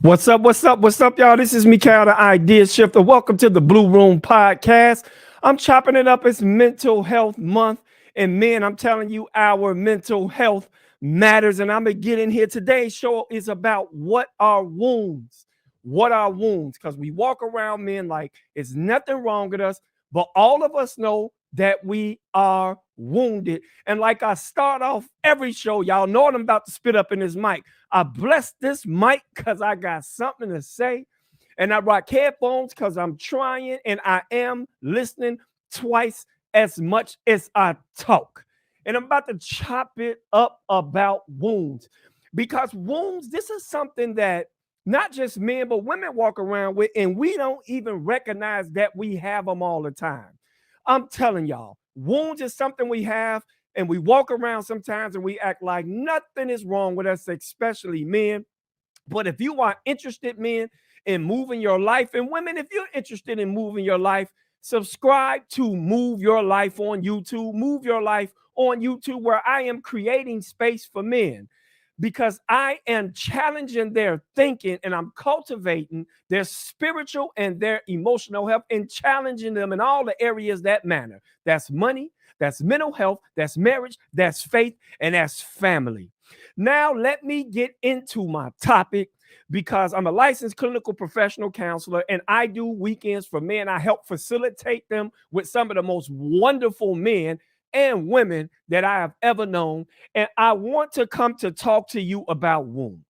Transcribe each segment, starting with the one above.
What's up? What's up? What's up, y'all? This is Mikael, the Idea Shifter. Welcome to the Blue Room Podcast. I'm chopping it up. It's Mental Health Month. And man, I'm telling you, our mental health matters. And I'm going to get in here. Today's show is about what are wounds? What are wounds? Because we walk around, man, like it's nothing wrong with us. But all of us know that we are wounded. And like I start off every show, y'all know what I'm about to spit up in this mic. I bless this mic because I got something to say. And I rock headphones because I'm trying and I am listening twice as much as I talk. And I'm about to chop it up about wounds because wounds, this is something that not just men, but women walk around with, and we don't even recognize that we have them all the time. I'm telling y'all, wounds is something we have, and we walk around sometimes and we act like nothing is wrong with us, especially men. But if you are interested, men, in moving your life, and women, if you're interested in moving your life, subscribe to Move Your Life on YouTube. Move Your Life on YouTube, where I am creating space for men because I am challenging their thinking and I'm cultivating their spiritual and their emotional health and challenging them in all the areas that matter. That's money, that's mental health, that's marriage, that's faith, and that's family. Now, let me get into my topic because I'm a licensed clinical professional counselor and I do weekends for men. I help facilitate them with some of the most wonderful men and women that I have ever known. And I want to come to talk to you about wounds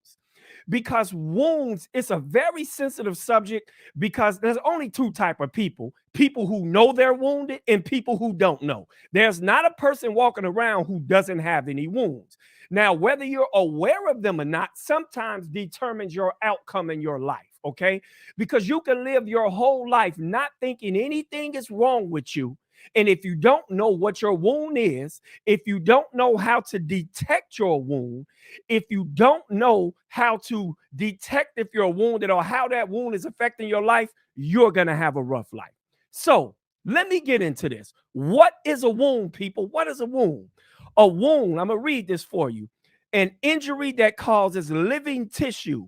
because wounds is a very sensitive subject because there's only two type of people who know they're wounded and people who don't know. There's not a person walking around who doesn't have any wounds. Now, whether you're aware of them or not sometimes determines your outcome in your life. Okay, because you can live your whole life not thinking anything is wrong with you. And if you don't know what your wound is, if you don't know how to detect your wound, if you don't know how to detect if you're wounded or how that wound is affecting your life, you're going to have a rough life. So let me get into this. What is a wound, people? What is a wound? A wound, I'm going to read this for you. An injury that causes living tissue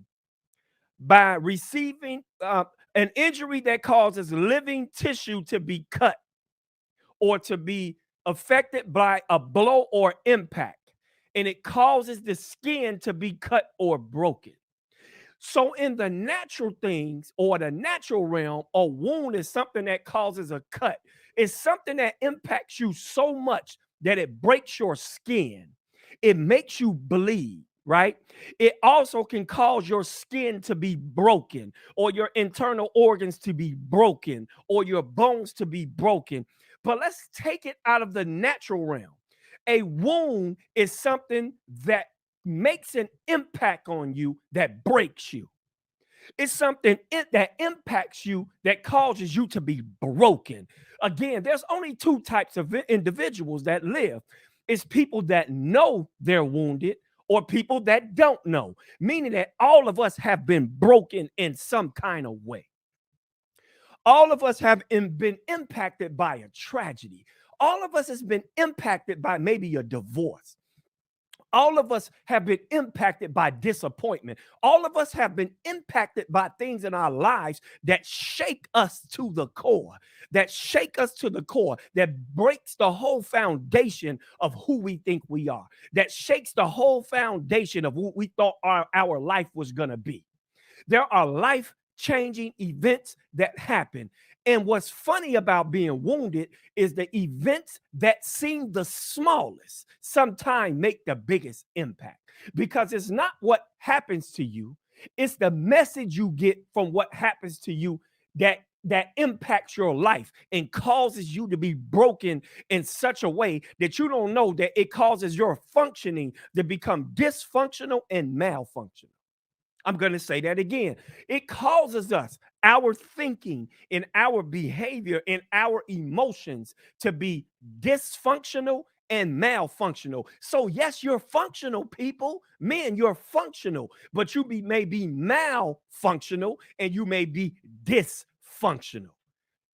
by receiving, an injury that causes living tissue to be cut or to be affected by a blow or impact, and it causes the skin to be cut or broken. So, in the natural things or the natural realm, a wound is something that causes a cut. It's something that impacts you so much that it breaks your skin. It makes you bleed, right? It also can cause your skin to be broken or your internal organs to be broken or your bones to be broken. But let's take it out of the natural realm. A wound is something that makes an impact on you that breaks you. It's something that impacts you that causes you to be broken. Again, there's only two types of individuals that live. It's people that know they're wounded or people that don't know, meaning that all of us have been broken in some kind of way. All of us have been impacted by a tragedy. All of us has been impacted by maybe a divorce. All of us have been impacted by disappointment. All of us have been impacted by things in our lives that shake us to the core, that breaks the whole foundation of who we think we are, that shakes the whole foundation of what we thought our life was going to be. There are life changing events that happen. And what's funny about being wounded is the events that seem the smallest sometimes make the biggest impact because it's not what happens to you, it's the message you get from what happens to you that impacts your life and causes you to be broken in such a way that you don't know that it causes your functioning to become dysfunctional and malfunctional. I'm going to say that again. It causes us, our thinking and our behavior and our emotions to be dysfunctional and malfunctional. So, yes, you're functional, people. Men, you're functional, but may be malfunctional and you may be dysfunctional.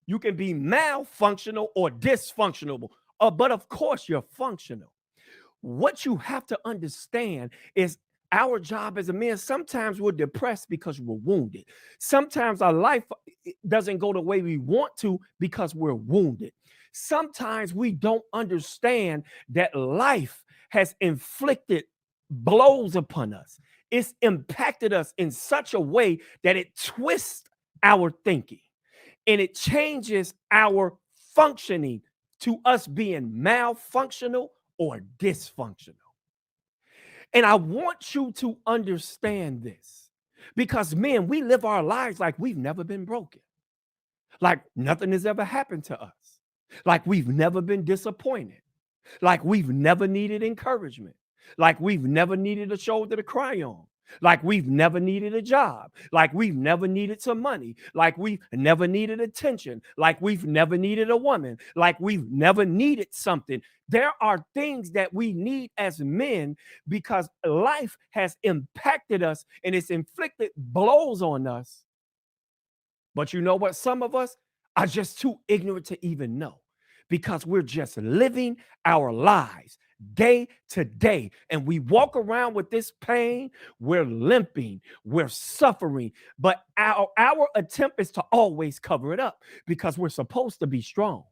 You can be malfunctional or dysfunctional, but of course, you're functional. What you have to understand is Our job as a man, sometimes we're depressed because we're wounded. Sometimes our life doesn't go the way we want to because we're wounded. Sometimes we don't understand that life has inflicted blows upon us. It's impacted us in such a way that it twists our thinking and it changes our functioning to us being malfunctional or dysfunctional. And I want you to understand this because, man, we live our lives like we've never been broken, like nothing has ever happened to us, like we've never been disappointed, like we've never needed encouragement, like we've never needed a shoulder to cry on, like we've never needed a job, like we've never needed some money, like we've never needed attention, like we've never needed a woman, like we've never needed something. There are things that we need as men because life has impacted us and it's inflicted blows on us. But you know what? Some of us are just too ignorant to even know because we're just living our lives day to day. And we walk around with this pain. We're limping, we're suffering. But our attempt is to always cover it up because we're supposed to be strong.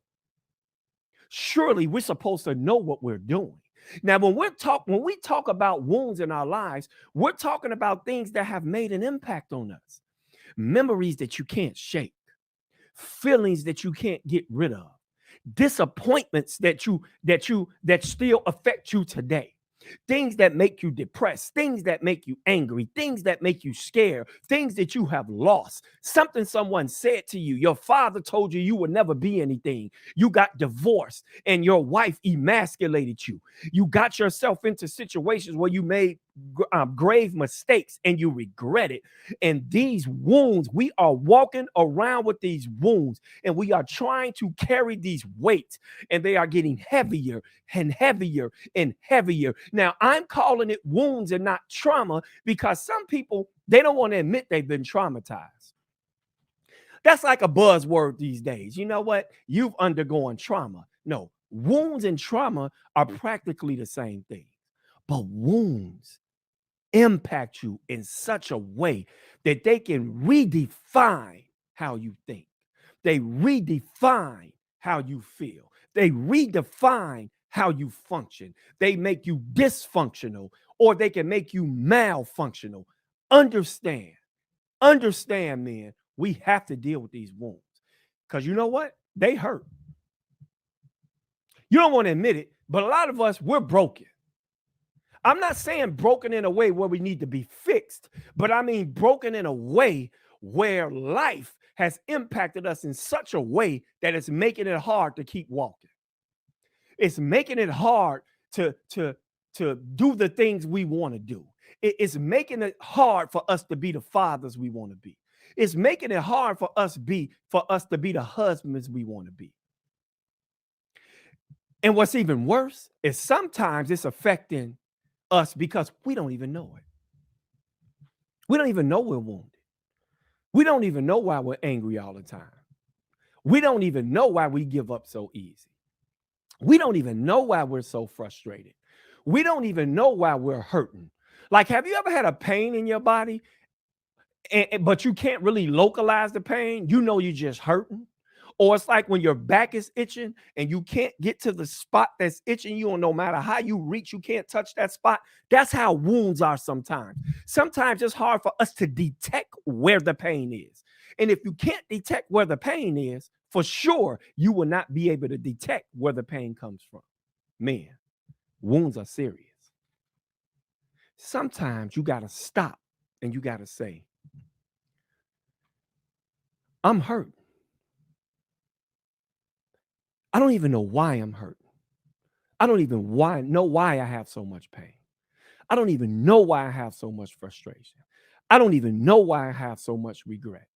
Surely we're supposed to know what we're doing. Now, when we talk about wounds in our lives, we're talking about things that have made an impact on us, memories that you can't shake, feelings that you can't get rid of, disappointments that still affect you today, things that make you depressed, things that make you angry, things that make you scared, things that you have lost, something someone said to you. Your father told you you would never be anything. You got divorced and your wife emasculated you. You got yourself into situations where you made grave mistakes and you regret it. And these wounds, we are walking around with these wounds and we are trying to carry these weights and they are getting heavier and heavier and heavier. Now, I'm calling it wounds and not trauma because some people, they don't want to admit they've been traumatized. That's like a buzzword these days. You know what? You've undergone trauma. No, wounds and trauma are practically the same thing. But wounds impact you in such a way that they can redefine how you think. They redefine how you feel. They redefine how you function. They make you dysfunctional or they can make you malfunctional. Understand, understand, man, we have to deal with these wounds because you know what? They hurt. You don't want to admit it, but a lot of us, we're broken. I'm not saying broken in a way where we need to be fixed, but I mean broken in a way where life has impacted us in such a way that it's making it hard to keep walking. It's making it hard to do the things we want to do. It's making it hard for us to be the fathers we want to be. It's making it hard for us to be the husbands we want to be. And what's even worse is sometimes it's affecting us because we don't even know it. We don't even know we're wounded. We don't even know why we're angry all the time. We don't even know why we give up so easy. We don't even know why we're so frustrated. We don't even know why we're hurting. Like, have you ever had a pain in your body, but you can't really localize the pain? You know you're just hurting. Or it's like when your back is itching and you can't get to the spot that's itching you, and no matter how you reach, you can't touch that spot. That's how wounds are sometimes. Sometimes it's hard for us to detect where the pain is. And if you can't detect where the pain is, for sure, you will not be able to detect where the pain comes from. Man, wounds are serious. Sometimes you got to stop and you got to say, I'm hurt. I don't even know why I'm hurt. I don't even know why I have so much pain. I don't even know why I have so much frustration. I don't even know why I have so much regret.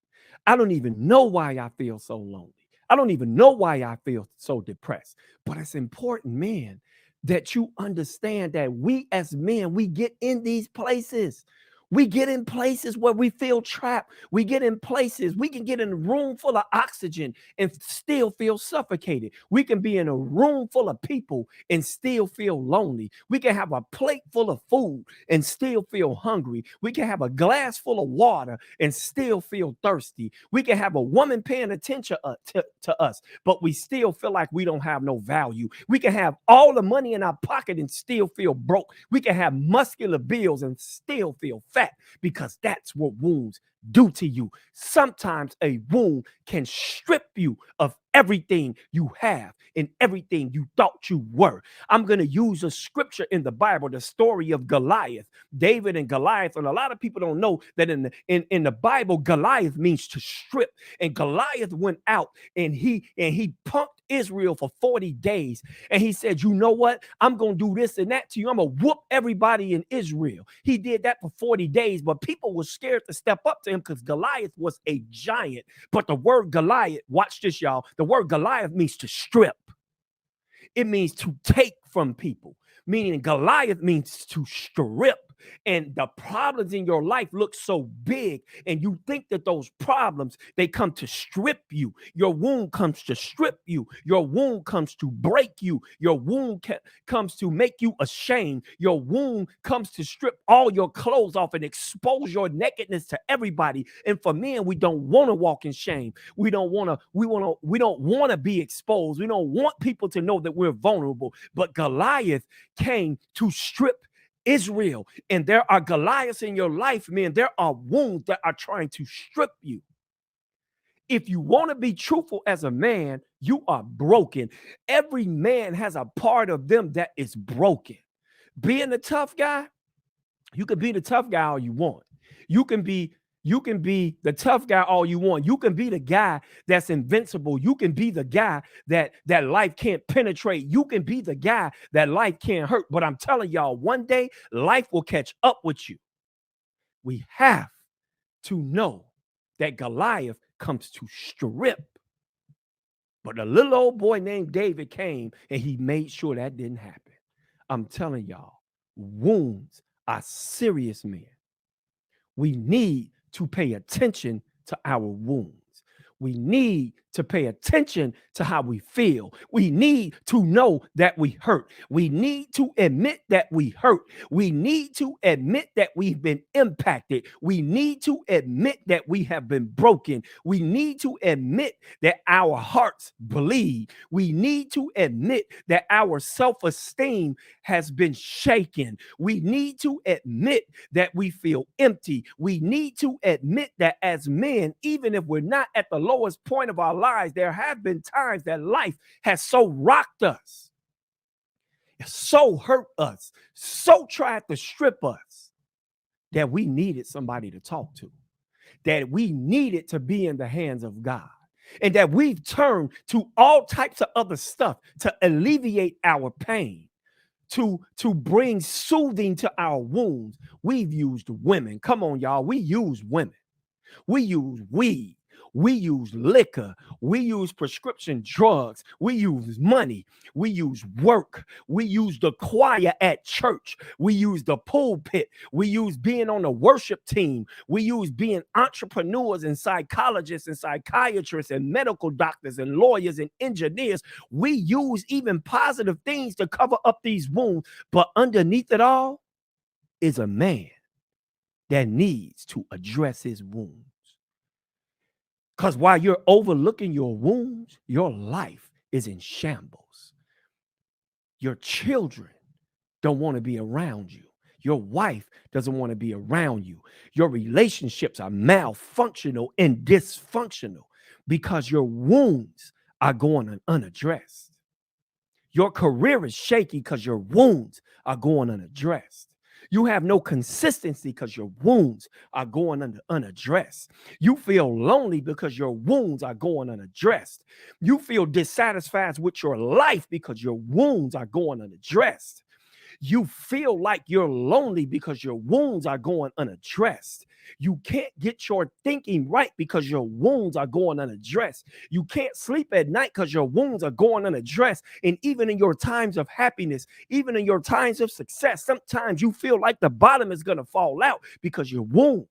I don't even know why I feel so lonely. I don't even know why I feel so depressed. But it's important, man, that you understand that we as men, we get in these places. We get in places where we feel trapped. We get in places, we can get in a room full of oxygen and still feel suffocated. We can be in a room full of people and still feel lonely. We can have a plate full of food and still feel hungry. We can have a glass full of water and still feel thirsty. We can have a woman paying attention to us, but we still feel like we don't have no value. We can have all the money in our pocket and still feel broke. We can have muscular bills and still feel fat, because that's what wounds do to you. Sometimes a wound can strip you of everything you have and everything you thought you were. I'm going to use a scripture in the Bible, the story of Goliath, David and Goliath. And a lot of people don't know that in the Bible, Goliath means to strip. And Goliath went out and he punked Israel for 40 days. And he said, you know what? I'm going to do this and that to you. I'm going to whoop everybody in Israel. He did that for 40 days, but people were scared to step up to him because Goliath was a giant. But the word Goliath, watch this, y'all. The word Goliath means to strip. It means to take from people, meaning Goliath means to strip. And the problems in your life look so big, and you think that those problems, they come to strip you. Your wound comes to strip you. Your wound comes to break you. Your wound comes to make you ashamed. Your wound comes to strip all your clothes off and expose your nakedness to everybody. And for men, we don't want to walk in shame. We don't want to be exposed. We don't want people to know that we're vulnerable. But Goliath came to strip Israel. And there are Goliaths in your life, man. There are wounds that are trying to strip you. If you want to be truthful as a man, you are broken. Every man has a part of them that is broken. Being the tough guy, you can be the tough guy all you want. You can be the tough guy all you want. You can be the guy that's invincible. You can be the guy that life can't penetrate. You can be the guy that life can't hurt. But I'm telling y'all, one day life will catch up with you. We have to know that Goliath comes to strip. But a little old boy named David came and he made sure that didn't happen. I'm telling y'all, wounds are serious, men. We need to pay attention to our wounds. We need to pay attention to how we feel. We need to know that we hurt. We need to admit that we hurt. We need to admit that we've been impacted. We need to admit that we have been broken. We need to admit that our hearts bleed. We need to admit that our self-esteem has been shaken. We need to admit that we feel empty. We need to admit that as men, even if we're not at the lowest point of our lives, there have been times that life has so rocked us, so hurt us, so tried to strip us, that we needed somebody to talk to, that we needed to be in the hands of God, and that we've turned to all types of other stuff to alleviate our pain, to bring soothing to our wounds. We've used women. Come on, y'all. We use women. We use weed. We use liquor. We use prescription drugs. We use money. We use work. We use the choir at church. We use the pulpit. We use being on the worship team. We use being entrepreneurs and psychologists and psychiatrists and medical doctors and lawyers and engineers. We use even positive things to cover up these wounds. But underneath it all is a man that needs to address his wounds. Because while you're overlooking your wounds, your life is in shambles. Your children don't want to be around you. Your wife doesn't want to be around you. Your relationships are malfunctional and dysfunctional because your wounds are going unaddressed. Your career is shaky because your wounds are going unaddressed. You have no consistency because your wounds are going unaddressed. You feel lonely because your wounds are going unaddressed. You feel dissatisfied with your life because your wounds are going unaddressed. You feel like you're lonely because your wounds are going unaddressed. You can't get your thinking right because your wounds are going unaddressed. You can't sleep at night because your wounds are going unaddressed. And even in your times of happiness, even in your times of success, sometimes you feel like the bottom is going to fall out because your wounds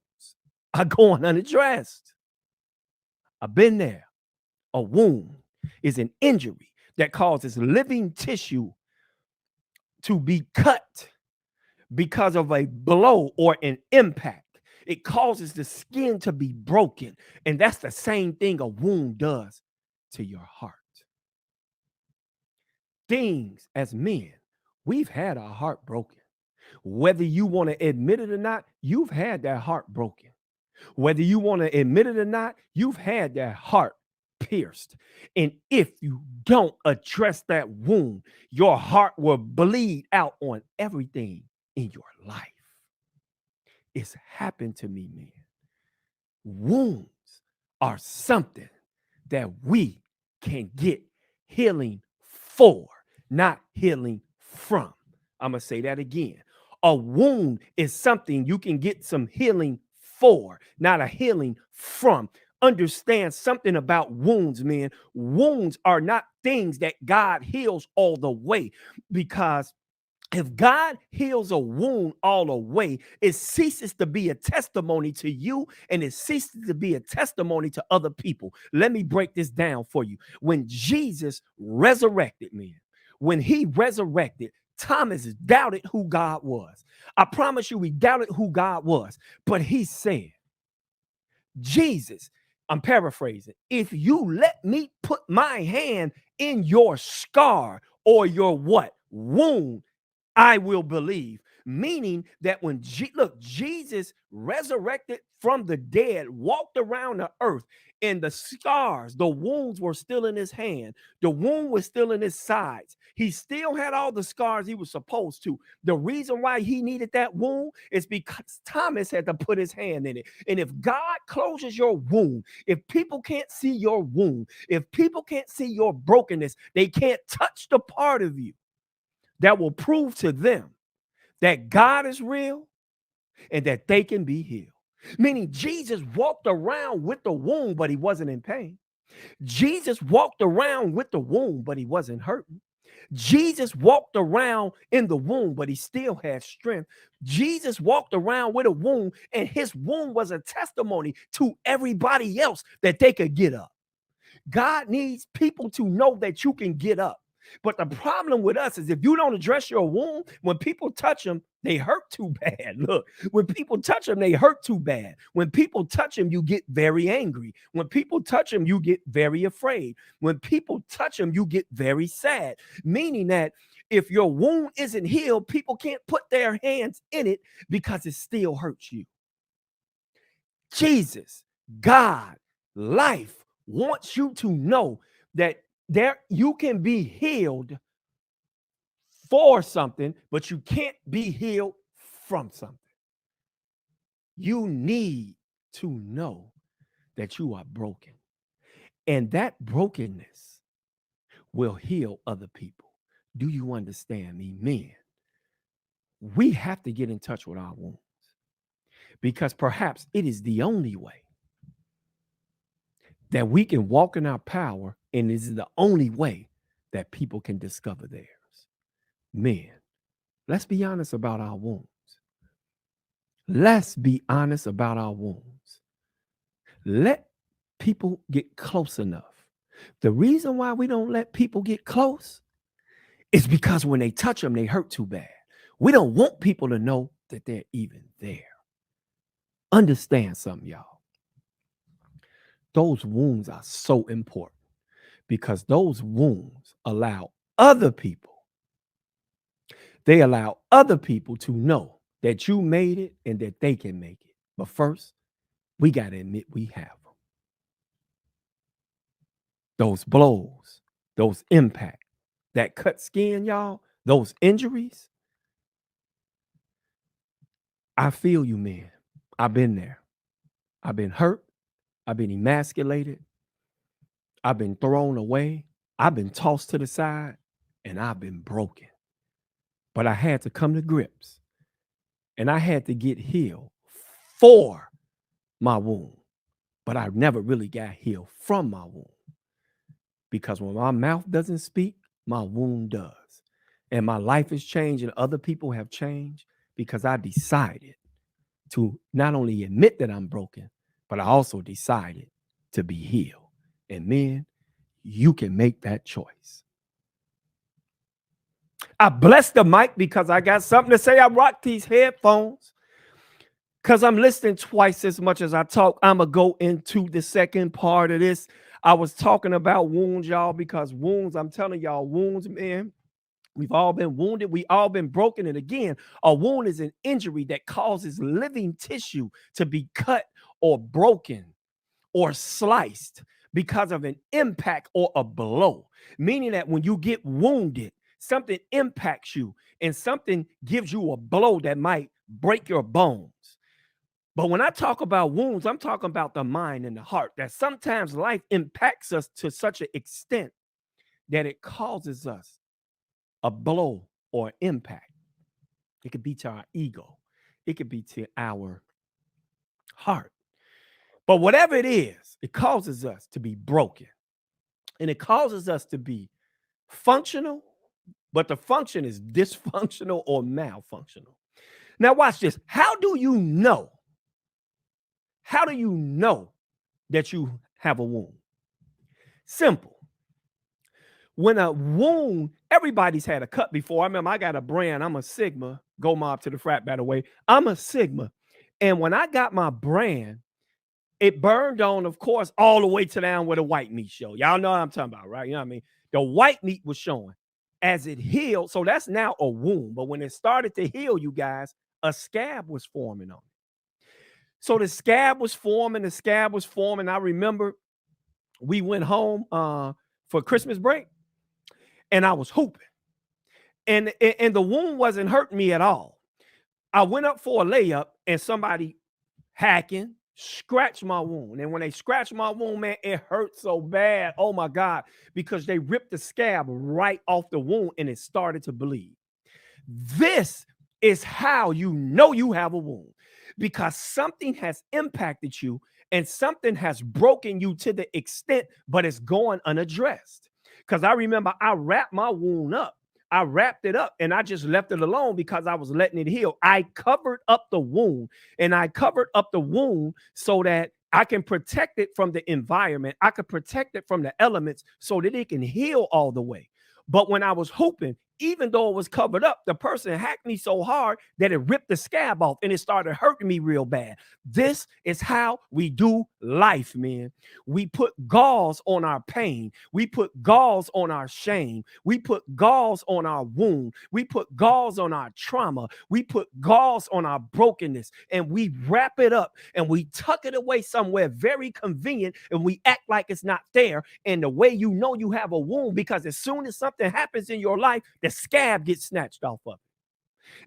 are going unaddressed. I've been there. A wound is an injury that causes living tissue to be cut because of a blow or an impact. It causes the skin to be broken. And that's the same thing a wound does to your heart. Things as men, we've had our heart broken. Whether you want to admit it or not, you've had that heart broken. Whether you want to admit it or not, you've had that heart pierced. And if you don't address that wound, your heart will bleed out on everything in your life. It's happened to me, man. Wounds are something that we can get healing for, not healing from. I'm going to say that again. A wound is something you can get some healing for, not a healing from. Understand something about wounds, man. Wounds are not things that God heals all the way, because if God heals a wound all the way, it ceases to be a testimony to you and it ceases to be a testimony to other people. Let me break this down for you. When Jesus resurrected, man, when he resurrected, Thomas doubted who God was. I promise you, he doubted who God was. But he said, Jesus, I'm paraphrasing, if you let me put my hand in your scar or your what? Wound, I will believe. Meaning that when Jesus resurrected from the dead, walked around the earth, and the scars, the wounds were still in his hand. The wound was still in his sides. He still had all the scars he was supposed to. The reason why he needed that wound is because Thomas had to put his hand in it. And if God closes your wound, if people can't see your wound, if people can't see your brokenness, they can't touch the part of you that will prove to them that God is real and that they can be healed. Meaning Jesus walked around with the wound, but he wasn't in pain. Jesus walked around with the wound, but he wasn't hurting. Jesus walked around in the wound, but he still had strength. Jesus walked around with a wound, and his wound was a testimony to everybody else that they could get up. God needs people to know that you can get up. But the problem with us is if you don't address your wound, when people touch them, they hurt too bad. Look, when people touch them, they hurt too bad. When people touch them, you get very angry. When people touch them, you get very afraid. When people touch them, you get very sad. Meaning that if your wound isn't healed, people can't put their hands in it because it still hurts you. Jesus, God, life wants you to know that there you can be healed for something, but you can't be healed from something. You need to know that you are broken, and that brokenness will heal other people. Do you understand me, men? We have to get in touch with our wounds because perhaps it is the only way that we can walk in our power, and this is the only way that people can discover theirs. Men, let's be honest about our wounds. Let's be honest about our wounds. Let people get close enough. The reason why we don't let people get close is because when they touch them, they hurt too bad. We don't want people to know that they're even there. Understand something, y'all. Those wounds are so important because those wounds allow other people, they allow other people to know that you made it and that they can make it. But first, we got to admit we have them. Those blows, those impacts, that cut skin, y'all, those injuries. I feel you, man. I've been there. I've been hurt. I've been emasculated. I've been thrown away. I've been tossed to the side, and I've been broken. But I had to come to grips and I had to get healed for my wound. But I never really got healed from my wound because when my mouth doesn't speak, my wound does. And my life has changed and other people have changed because I decided to not only admit that I'm broken, but I also decided to be healed. And men, you can make that choice. I bless the mic because I got something to say. I rock these headphones because I'm listening twice as much as I talk. I'm going to go into the second part of this. I was talking about wounds, y'all, because wounds, I'm telling y'all, wounds, man, we've all been wounded. We all been broken. And again, a wound is an injury that causes living tissue to be cut or broken or sliced because of an impact or a blow, meaning that when you get wounded, something impacts you and something gives you a blow that might break your bones. But when I talk about wounds, I'm talking about the mind and the heart, that sometimes life impacts us to such an extent that it causes us a blow or impact. It could be to our ego. It could be to our heart. But whatever it is, it causes us to be broken. And it causes us to be functional, but the function is dysfunctional or malfunctional. Now watch this. How do you know? How do you know that you have a wound? Simple. When a wound, everybody's had a cut before. I remember I got a brand. I'm a Sigma. Go mob to the frat, by the way. I'm a Sigma. And when I got my brand, it burned on, of course, all the way to down where the white meat show. Y'all know what I'm talking about, right? You know what I mean? The white meat was showing as it healed. So that's now a wound. But when it started to heal, you guys, a scab was forming on it. So the scab was forming. I remember we went home for Christmas break and I was hooping. And the wound wasn't hurting me at all. I went up for a layup and somebody hacking scratched my wound. And when they scratched my wound, man, it hurt so bad. Oh my God, because they ripped the scab right off the wound and it started to bleed. This is how you know you have a wound, because something has impacted you and something has broken you to the extent, but it's going unaddressed. Because I remember I wrapped my wound up. I wrapped it up and I just left it alone because I was letting it heal. I covered up the wound and I covered up the wound so that I can protect it from the environment. I could protect it from the elements so that it can heal all the way. But when I was hooping, even though it was covered up, the person hacked me so hard that it ripped the scab off and it started hurting me real bad. This is how we do life, man. We put gauze on our pain. We put gauze on our shame. We put gauze on our wound. We put gauze on our trauma. We put gauze on our brokenness and we wrap it up and we tuck it away somewhere very convenient and we act like it's not there. And the way you know you have a wound, because as soon as something happens in your life, the scab gets snatched off of it.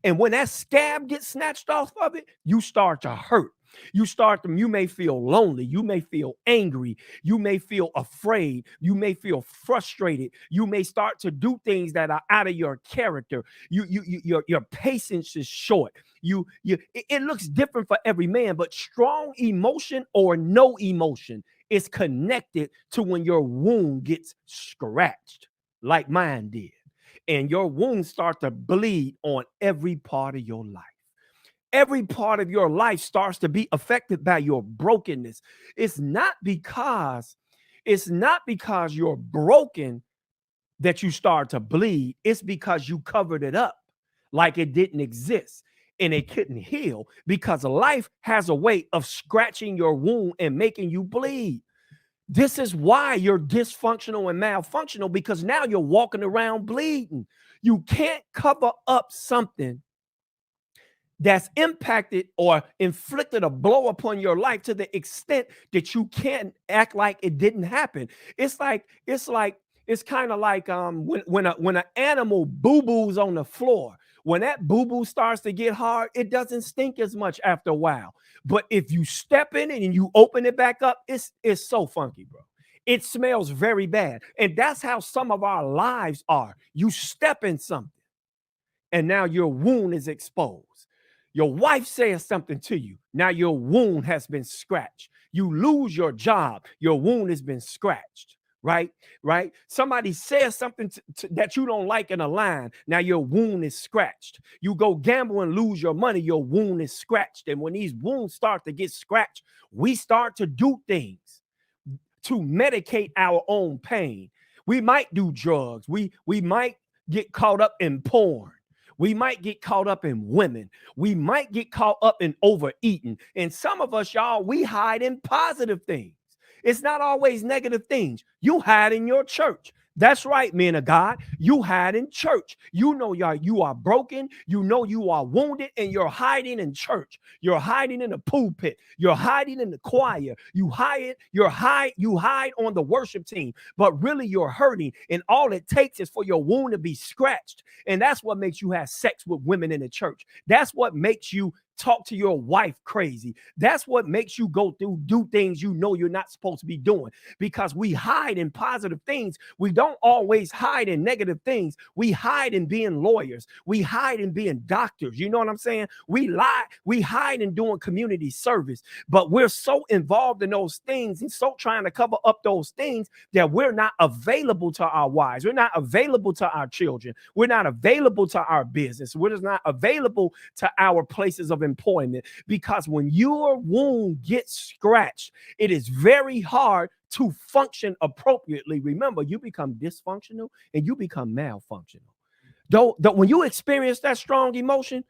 And when that scab gets snatched off of it, you start to hurt. You may feel lonely. You may feel angry. You may feel afraid. You may feel frustrated. You may start to do things that are out of your character. Your patience is short. It looks different for every man, but strong emotion or no emotion is connected to when your wound gets scratched, like mine did. And your wounds start to bleed on every part of your life. Every part of your life starts to be affected by your brokenness. It's not because you're broken that you start to bleed. It's because you covered it up like it didn't exist and it couldn't heal, because life has a way of scratching your wound and making you bleed. This is why you're dysfunctional and malfunctional, because now you're walking around bleeding. You can't cover up something that's impacted or inflicted a blow upon your life to the extent that you can't act like it didn't happen. It's kind of like when an animal boo-boos on the floor. When that boo-boo starts to get hard, it doesn't stink as much after a while. But if you step in it and you open it back up, it's so funky, bro. It smells very bad. And that's how some of our lives are. You step in something and now your wound is exposed. Your wife says something to you. Now your wound has been scratched. You lose your job. Your wound has been scratched. Right? Right? Somebody says something that you don't like in a line. Now your wound is scratched. You go gamble and lose your money. Your wound is scratched. And when these wounds start to get scratched, we start to do things to medicate our own pain. We might do drugs. We might get caught up in porn. We might get caught up in women. We might get caught up in overeating. And some of us, y'all, we hide in positive things. It's not always negative things. You hide in your church. That's right, men of God. You hide in church. You know you are broken. You know you are wounded, and you're hiding in church. You're hiding in the pulpit. You're hiding in the choir. You hide on the worship team, but really you're hurting. And all it takes is for your wound to be scratched. And that's what makes you have sex with women in the church. That's what makes you talk to your wife crazy. That's what makes you do things you know you're not supposed to be doing, because we hide in positive things. We don't always hide in negative things. We hide in being lawyers. We hide in being doctors. You know what I'm saying? We hide in doing community service, but we're so involved in those things and so trying to cover up those things that we're not available to our wives. We're not available to our children. We're not available to our business. We're just not available to our places of employment, because when your wound gets scratched, it is very hard to function appropriately. Remember, you become dysfunctional and you become malfunctional. Though when you experience that strong emotion,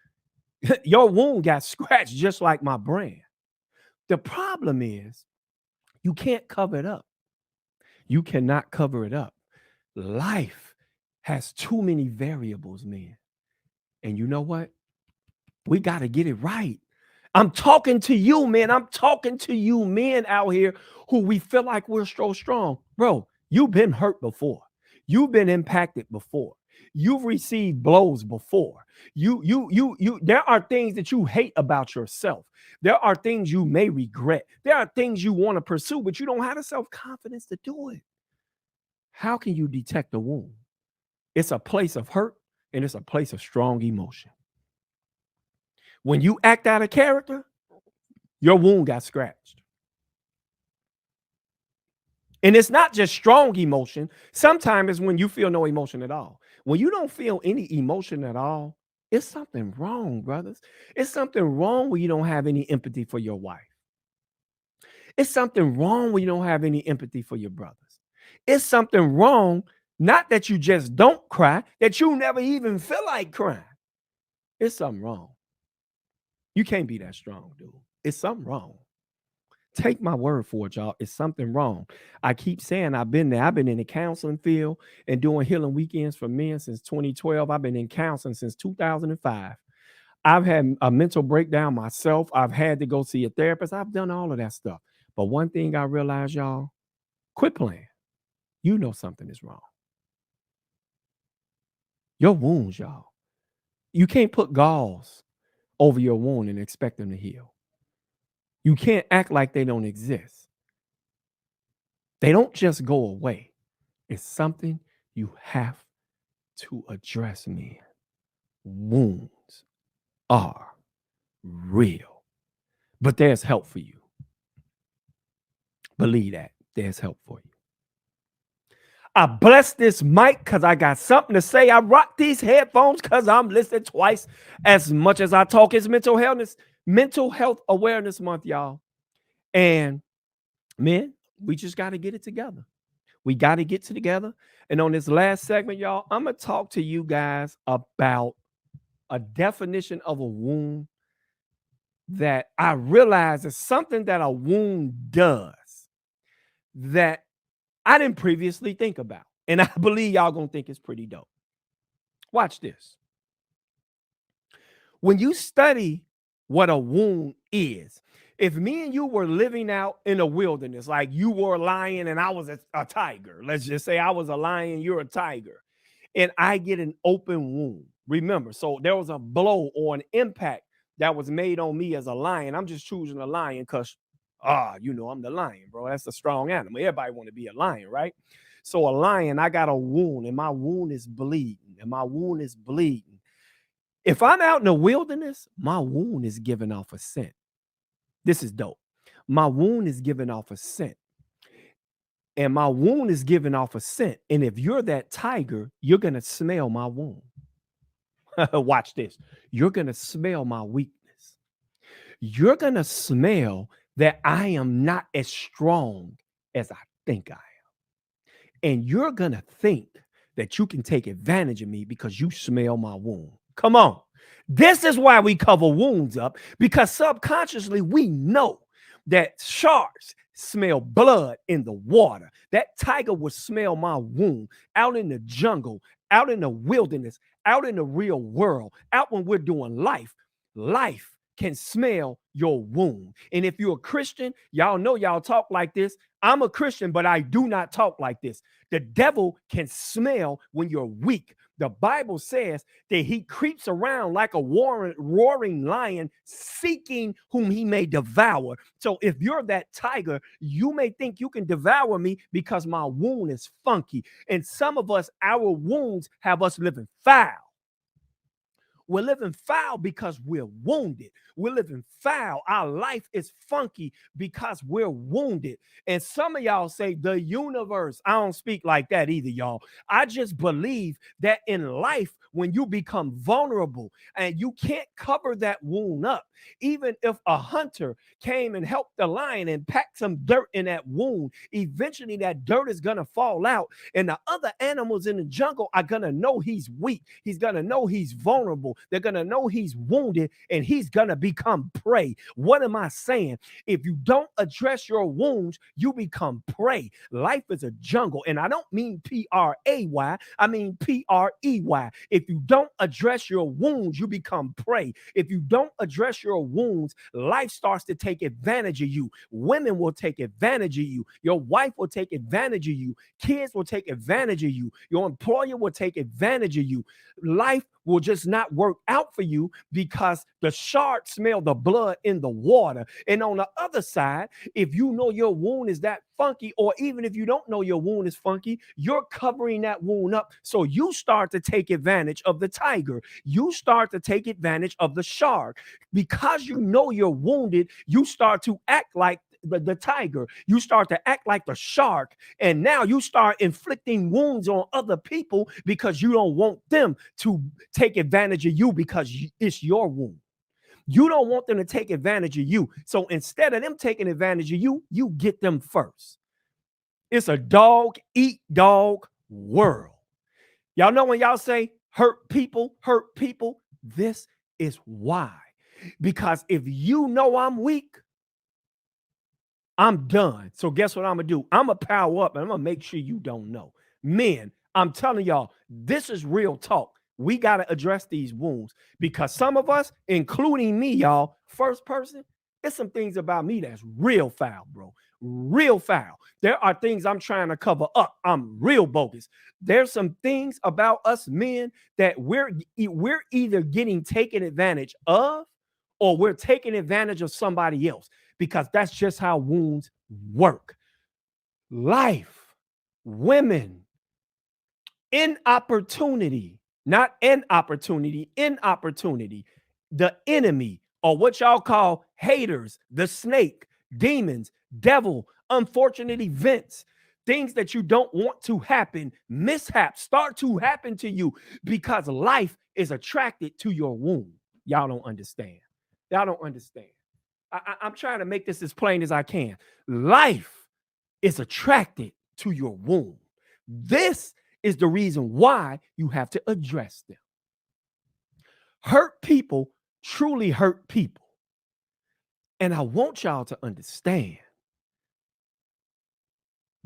your wound got scratched just like my brand. The problem is you can't cover it up. You cannot cover it up. Life has too many variables, man. And you know what? We got to get it right. I'm talking to you, man. I'm talking to you, men out here who we feel like we're so strong. Bro, you've been hurt before. You've been impacted before. You've received blows before. There are things that you hate about yourself. There are things you may regret. There are things you want to pursue, but you don't have the self-confidence to do it. How can you detect a wound? It's a place of hurt and it's a place of strong emotion. When you act out of character, your wound got scratched. And it's not just strong emotion. Sometimes it's when you feel no emotion at all. When you don't feel any emotion at all, it's something wrong, brothers. It's something wrong when you don't have any empathy for your wife. It's something wrong when you don't have any empathy for your brothers. It's something wrong, not that you just don't cry, that you never even feel like crying. It's something wrong. You can't be that strong, dude. It's something wrong. Take my word for it, y'all. It's something wrong. I keep saying I've been there. I've been in the counseling field and doing healing weekends for men since 2012. I've been in counseling since 2005. I've had a mental breakdown myself. I've had to go see a therapist. I've done all of that stuff. But one thing I realized, y'all, quit playing. You know something is wrong. Your wounds, y'all. You can't put gauze over your wound and expect them to heal. You can't act like they don't exist. They don't just go away. It's something you have to address, man. Wounds are real. But there's help for you. Believe that. There's help for you. I bless this mic because I got something to say. I rock these headphones because I'm listening twice as much as I talk. It's mental health awareness month, y'all. And man, we just got to get it together. We got to get together. And on this last segment, y'all, I'm going to talk to you guys about a definition of a wound that I realize is something that a wound does that I didn't previously think about. And I believe y'all going to think it's pretty dope. Watch this. When you study what a wound is, if me and you were living out in a wilderness, like you were a lion and I was a tiger, let's just say I was a lion, you're a tiger, and I get an open wound. Remember, so there was a blow or an impact that was made on me as a lion. I'm just choosing a lion because, I'm the lion, bro. That's a strong animal. Everybody want to be a lion, right? So a lion, I got a wound and my wound is bleeding. If I'm out in the wilderness, my wound is giving off a scent. This is dope. My wound is giving off a scent. And my wound is giving off a scent. And if you're that tiger, you're going to smell my wound. Watch this. You're going to smell my weakness. You're going to smell that I am not as strong as I think I am. And you're going to think that you can take advantage of me because you smell my wound. Come on. This is why we cover wounds up, because subconsciously we know that sharks smell blood in the water. That tiger will smell my wound out in the jungle, out in the wilderness, out in the real world, out when we're doing life. Life can smell your wound. And if you're a Christian, y'all know y'all talk like this. I'm a Christian, but I do not talk like this. The devil can smell when you're weak. The Bible says that he creeps around like a roaring lion, seeking whom he may devour. So if you're that tiger, you may think you can devour me because my wound is funky. And some of us, our wounds have us living foul. We're living foul because we're wounded. We're living foul. Our life is funky because we're wounded. And some of y'all say the universe. I don't speak like that either, y'all. I just believe that in life, when you become vulnerable and you can't cover that wound up, even if a hunter came and helped the lion and packed some dirt in that wound, eventually that dirt is going to fall out. And the other animals in the jungle are going to know he's weak. He's going to know he's vulnerable. They're going to know he's wounded, and he's going to become prey. What am I saying? If you don't address your wounds, you become prey. Life is a jungle, and I don't mean P-R-A-Y. I mean P-R-E-Y. If you don't address your wounds, you become prey. If you don't address your wounds, life starts to take advantage of you. Women will take advantage of you. Your wife will take advantage of you. Kids will take advantage of you. Your employer will take advantage of you. Life will just not work out for you because the shark smell the blood in the water. And on the other side, if you know your wound is that funky, or even if you don't know your wound is funky, you're covering that wound up. So you start to take advantage of the tiger. You start to take advantage of the shark. Because you know you're wounded, you start to act like the tiger. You start to act like the shark. And now you start inflicting wounds on other people because you don't want them to take advantage of you because it's your wound. You don't want them to take advantage of you. So instead of them taking advantage of you, you get them first. It's a dog eat dog world. Y'all know when y'all say hurt people, this is why. Because if you know I'm weak, I'm done. So guess what I'm going to do? I'm going to power up and I'm going to make sure you don't know. Men, I'm telling y'all, this is real talk. We got to address these wounds because some of us, including me, y'all, first person, there's some things about me that's real foul, bro. Real foul. There are things I'm trying to cover up. I'm real bogus. There's some things about us men that we're either getting taken advantage of or we're taking advantage of somebody else, because that's just how wounds work. Life, women, inopportunity, not an opportunity, inopportunity, the enemy, or what y'all call haters, the snake, demons, devil, unfortunate events, things that you don't want to happen, mishaps start to happen to you because life is attracted to your wound. Y'all don't understand. Y'all don't understand. I'm trying to make this as plain as I can. Life is attracted to your wound. This is the reason why you have to address them. Hurt people truly hurt people. And I want y'all to understand,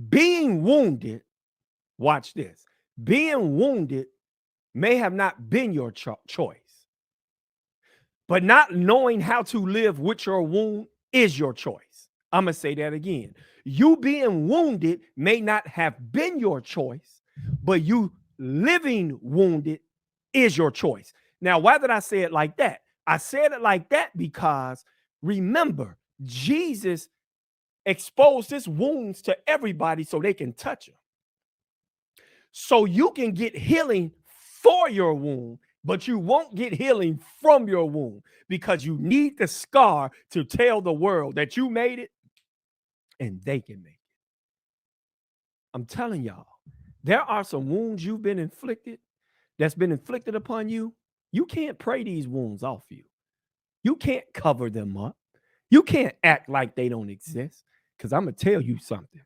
being wounded, watch this, being wounded may have not been your choice. But not knowing how to live with your wound is your choice. I'm going to say that again. You being wounded may not have been your choice, but you living wounded is your choice. Now, why did I say it like that? I said it like that because remember, Jesus exposed his wounds to everybody so they can touch him. So you can get healing for your wound But you won't get healing from your wound because you need the scar to tell the world that you made it and they can make it. I'm telling y'all, there are some wounds that's been inflicted upon you. You can't pray these wounds off you. You can't cover them up. You can't act like they don't exist. Because I'm going to tell you something.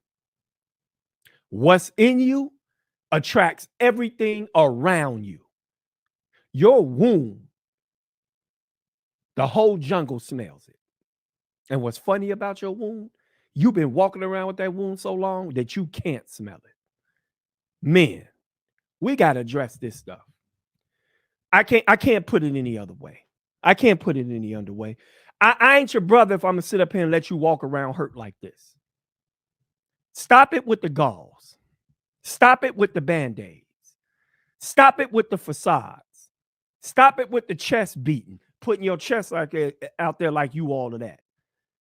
What's in you attracts everything around you. Your wound, the whole jungle smells it. And what's funny about your wound, you've been walking around with that wound so long that you can't smell it. Men, we got to address this stuff. I can't put it any other way. I can't put it any other way. I ain't your brother if I'm going to sit up here and let you walk around hurt like this. Stop it with the gauze. Stop it with the Band-Aids. Stop it with the facades. Stop it with the chest beating, putting your chest out there like you all of that.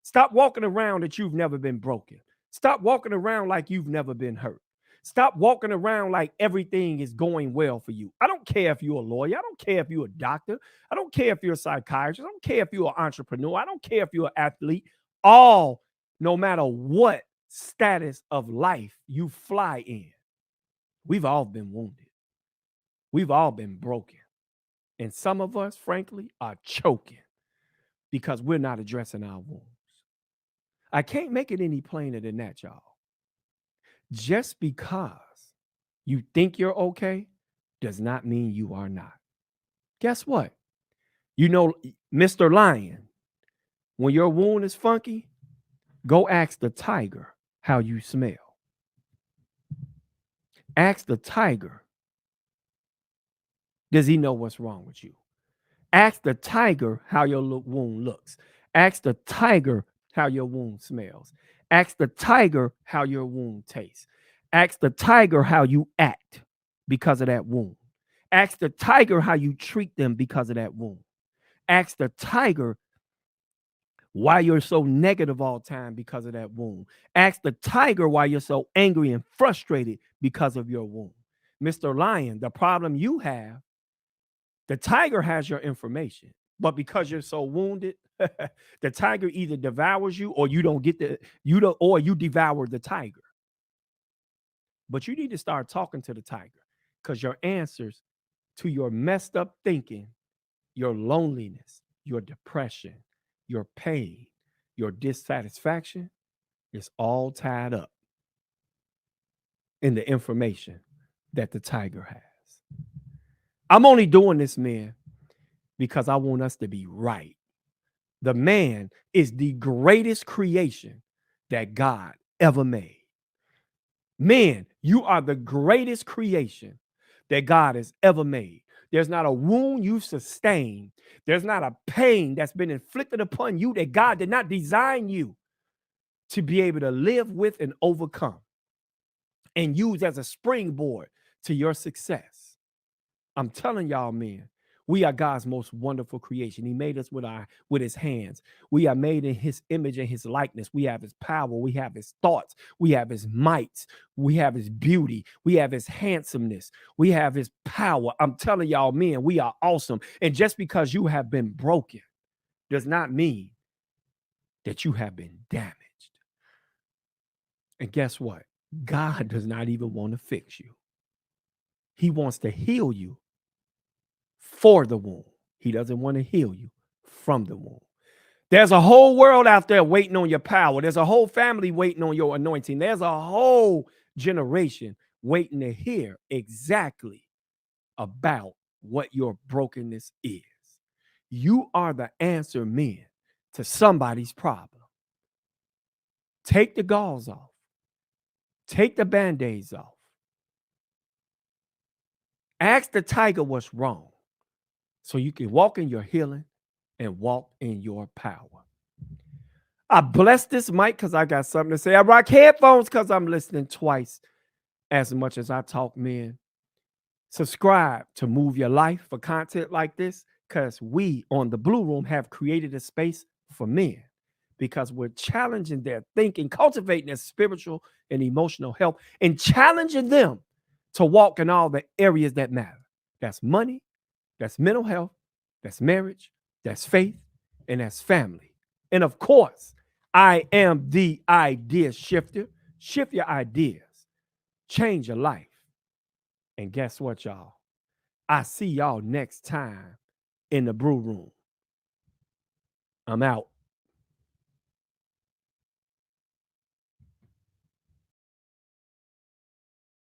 Stop walking around that you've never been broken. Stop walking around like you've never been hurt. Stop walking around like everything is going well for you. I don't care if you're a lawyer. I don't care if you're a doctor. I don't care if you're a psychiatrist. I don't care if you're an entrepreneur. I don't care if you're an athlete. No matter what status of life you fly in, we've all been wounded. We've all been broken. And some of us, frankly, are choking because we're not addressing our wounds. I can't make it any plainer than that, y'all. Just because you think you're okay does not mean you are not. Guess what? You know, Mr. Lion, when your wound is funky, go ask the tiger how you smell. Ask the tiger, does he know what's wrong with you? Ask the tiger how your wound looks. Ask the tiger how your wound smells. Ask the tiger how your wound tastes. Ask the tiger how you act because of that wound. Ask the tiger how you treat them because of that wound. Ask the tiger why you're so negative all the time because of that wound. Ask the tiger why you're so angry and frustrated because of your wound. Mr. Lion, the problem you have, the tiger has your information, but because you're so wounded, the tiger either devours you or you devour the tiger. But you need to start talking to the tiger because your answers to your messed up thinking, your loneliness, your depression, your pain, your dissatisfaction is all tied up in the information that the tiger has. I'm only doing this, man, because I want us to be right. The man is the greatest creation that God ever made. Men, you are the greatest creation that God has ever made. There's not a wound you've sustained. There's not a pain that's been inflicted upon you that God did not design you to be able to live with and overcome and use as a springboard to your success. I'm telling y'all, men, we are God's most wonderful creation. He made us with his hands. We are made in his image and his likeness. We have his power. We have his thoughts. We have his might. We have his beauty. We have his handsomeness. We have his power. I'm telling y'all, men, we are awesome. And just because you have been broken does not mean that you have been damaged. And guess what? God does not even want to fix you. He wants to heal you for the wound. He doesn't want to heal you from the wound. There's a whole world out there waiting on your power. There's a whole family waiting on your anointing. There's a whole generation waiting to hear exactly about what your brokenness is. You are the answer, men, to somebody's problem. Take the gauze off. Take the Band-Aids off. Ask the tiger what's wrong so you can walk in your healing and walk in your power. I bless this mic because I got something to say. I rock headphones because I'm listening twice as much as I talk, men. Subscribe to Move Your Life for content like this because we on the Blue Room have created a space for men because we're challenging their thinking, cultivating their spiritual and emotional health, and challenging them to walk in all the areas that matter. That's money, That's mental health, that's marriage, that's faith, and that's family. And of course, I am the idea shifter. Shift your ideas, change your life. And guess what, y'all? I see y'all next time in the brew room. I'm out.